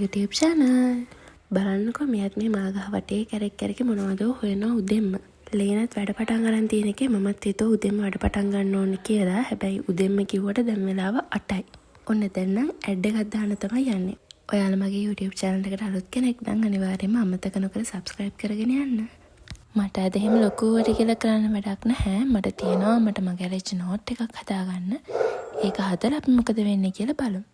YouTube channel. බලන්නකෝ මෙයත් මේ මල් ගහ වටේ කැරක් කැරක මොනවද හොයනවා උදෙන්ම. ලේනත් වැඩ පටන් ගන්න තියෙන එකේ මමත් හිතුවා උදෙන්ම වැඩ පටන් ගන්න ඕන කියලා. හැබැයි උදෙන්ම කිව්වට දැන් වෙලාව 8යි. ඔන්න දැන් නම් ඇඩ් එකක් දාන්න තමයි යන්නේ. ඔයාලා මගේ YouTube channel එකට අලුත් කෙනෙක් නම් අනිවාර්යයෙන්ම අමතක නොකර subscribe කරගෙන යන්න. මට අද එහෙම ලොකුවට කියලා කරන්න වැඩක් නැහැ. මට තියෙනවා මට මගේ garage note එකක් හදාගන්න. ඒක හදලා අපි මොකද වෙන්නේ කියලා බලමු.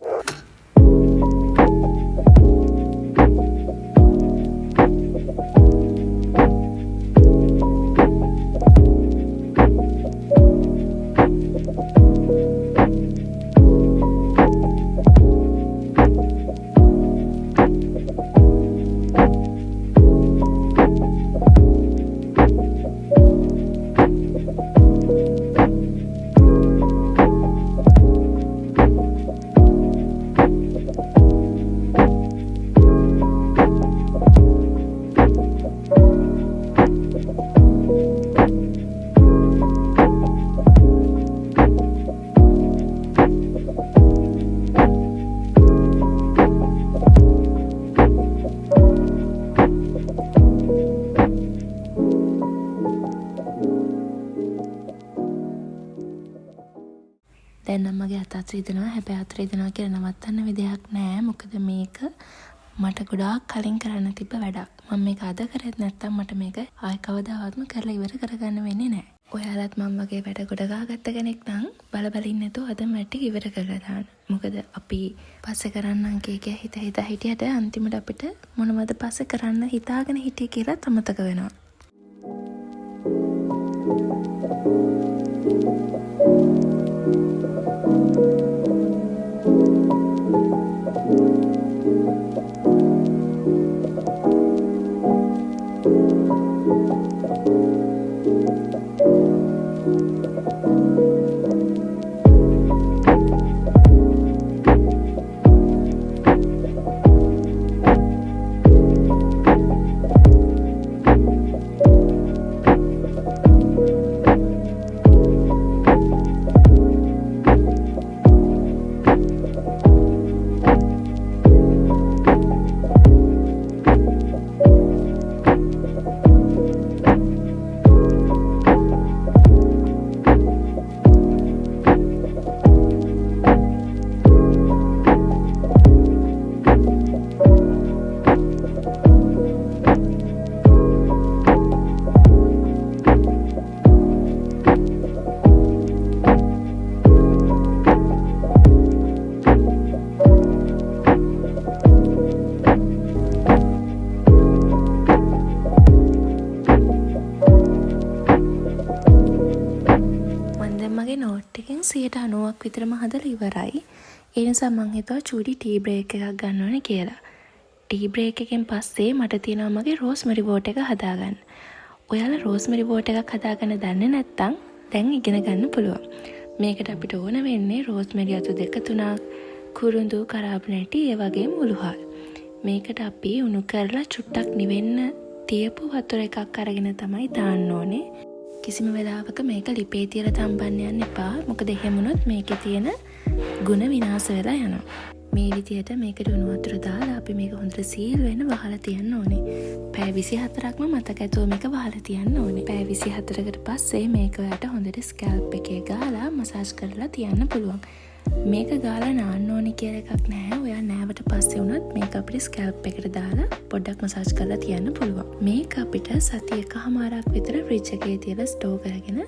දැන් නම් මගේ අතත් රිදෙනවා. හැබැයි අත රිදෙනවා කියලා නවත්තන්න විදියක් නැහැ. මොකද මේක මට ගොඩාක් කලින් කරන්න තිබ්බ වැඩක්. මම මේක අද කරෙත් නැත්තම් මට මේක ආයෙ කවදාවත්ම කරලා ඉවර කරගන්න වෙන්නේ නැහැ. ඔයාලත් මම වගේ වැඩ ගොඩ ගහගත්ත කෙනෙක් නම් බල බල ඉන්න නැතුව අද මැටි ඉවර කරලා දාන්න. මොකද අපි පස්සේ කරන්නම් කිය හිත හිටියට අන්තිමට අපිට මොනවද පස්සේ කරන්න හිතාගෙන හිටියේ කියලා අමතක වෙනවා. මගේ නෝට් එකෙන් 90%ක් විතරම හදලා ඉවරයි. ඒ නිසා මං හිතුවා චූටි ටී බ්‍රේක් එකක් ගන්න ඕනේ කියලා. ටී බ්‍රේක් එකෙන් පස්සේ මට තියෙනවා මගේ රෝස්මරි බෝට් එක හදාගන්න. ඔයාලා රෝස්මරි බෝට් එකක් හදාගන්න දන්නේ නැත්නම් දැන් ඉගෙන ගන්න පුළුවන්. මේකට අපිට ඕන වෙන්නේ රෝස්මරි අතු 2-3ක්, කුරුඳු, කරාබු නැටි, ඒ වගේම උළුහල්. මේකට අපි උණු කරලා චුට්ටක් නිවෙන්න තියපු වතුර එකක් අරගෙන තමයි දාන්න ඕනේ. කිසිම වෙලාවක මේක ලිපේ තියලා තම්බන්න යන්න එපා. මොකද එහෙම වුණොත් මේකේ තියෙන ගුණ විනාශ වෙලා යනවා. මේ විදියට මේකට උණු වතුර දාලා අපි මේක හොඳට සීල් වෙන්න වහලා තියන්න ඕනේ. පැය 24ක්ම මතක ඇතුව මේක වහලා තියන්න ඕනේ. පැය 24කට පස්සේ මේක ඔයාලට හොඳට ස්කැල්ප් එකේ ගාලා මසාජ් කරලා තියන්න පුළුවන්. මේක ගාලා නාන්න ඕනේ කියලා එකක් නැහැ. ඔයා නෑවට පස්සේ වුණත් මේක අපිට ස්කැල්ප් එකට දාලා පොඩ්ඩක් මසාජ් කරලා තියන්න පුළුවන්. මේක අපිට සති 1මාරක් විතර ෆ්‍රිජ් එකේ තියලා ස්ටෝර් කරගෙන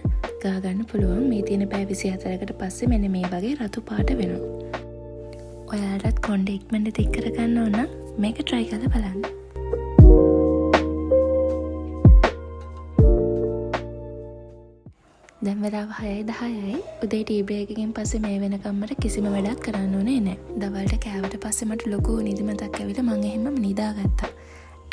ගා ගන්න පුළුවන්. මේ තියෙන පැය 24කට පස්සේ මෙන්න මේ වගේ රතු පාට වෙනවා. ඔයාලටත් කොණ්ඩේ ඉක්මනට තික් කරගන්න ඕන නම් මේක try කරලා බලන්න. දැන් වෙලාව 6:10යි. උදේ ටී බ්‍රේක් එකකින් පස්සේ මේ වෙනකම් මට කිසිම වැඩක් කරන්න ඕනේ නැහැ. දවල්ට කෑවට පස්සේ මට ලොකු නිදිමතක් ඇවිල්ලා මං එහෙමම නිදාගත්තා.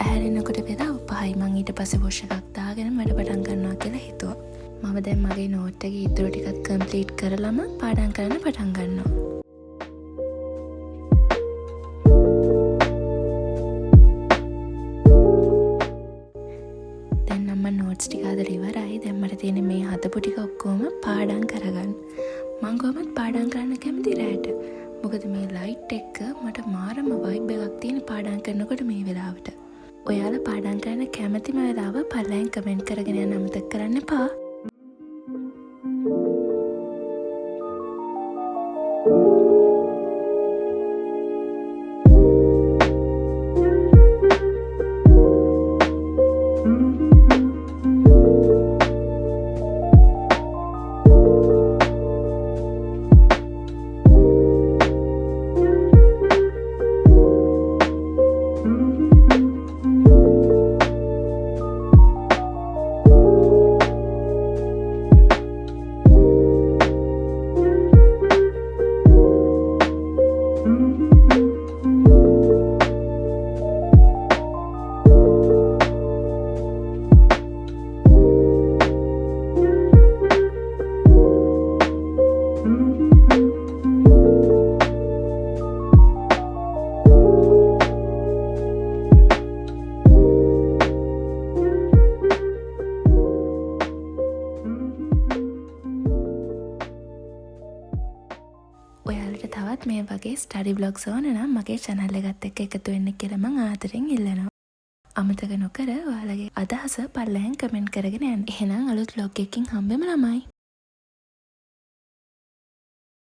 ඇහැරෙනකොට වෙලාව 5යි. මං ඊට පස්සේ වොෂ් එකක් දාගෙන වැඩ පටන් ගන්නවා කියලා හිතුවා. මම දැන් මගේ නෝට් එකේ ඉතුරු ටිකත් කම්ප්ලීට් කරලම පාඩම් කරන්න පටන් ගන්නවා. නෝට්ස් ටික හදලා ඉවරයි. දැන් මට තියෙන්නේ මේ හදපු ටික ඔක්කොම පාඩම් කරගන්න. මම කොහොමද පාඩම් කරන්න කැමති රැට. මොකද මේ ලයිට් එක්ක මට මාරම වයිබ් එකක් තියෙන පාඩම් කරනකොට මේ වෙලාවට. ඔයාලා පාඩම් කරන්න කැමතිම වෙලාව පල්ලෙන් කමෙන්ට් කරගෙන යන්න අමතක කරන්න එපා. ඔයාලට තවත් මේ වගේ ස්ටඩි බ්ලොග්ස් ඕන නම් මගේ channel එකත් එක්ක එකතු වෙන්න කියලා මම ආදරෙන් ඉල්ලනවා. අමතක නොකර ඔයාලගේ අදහස පල්ලෙන් කමෙන්ට් කරගෙන යන්න. එහෙනම් අලුත් vlog එකකින් හම්බෙමු ළමයි.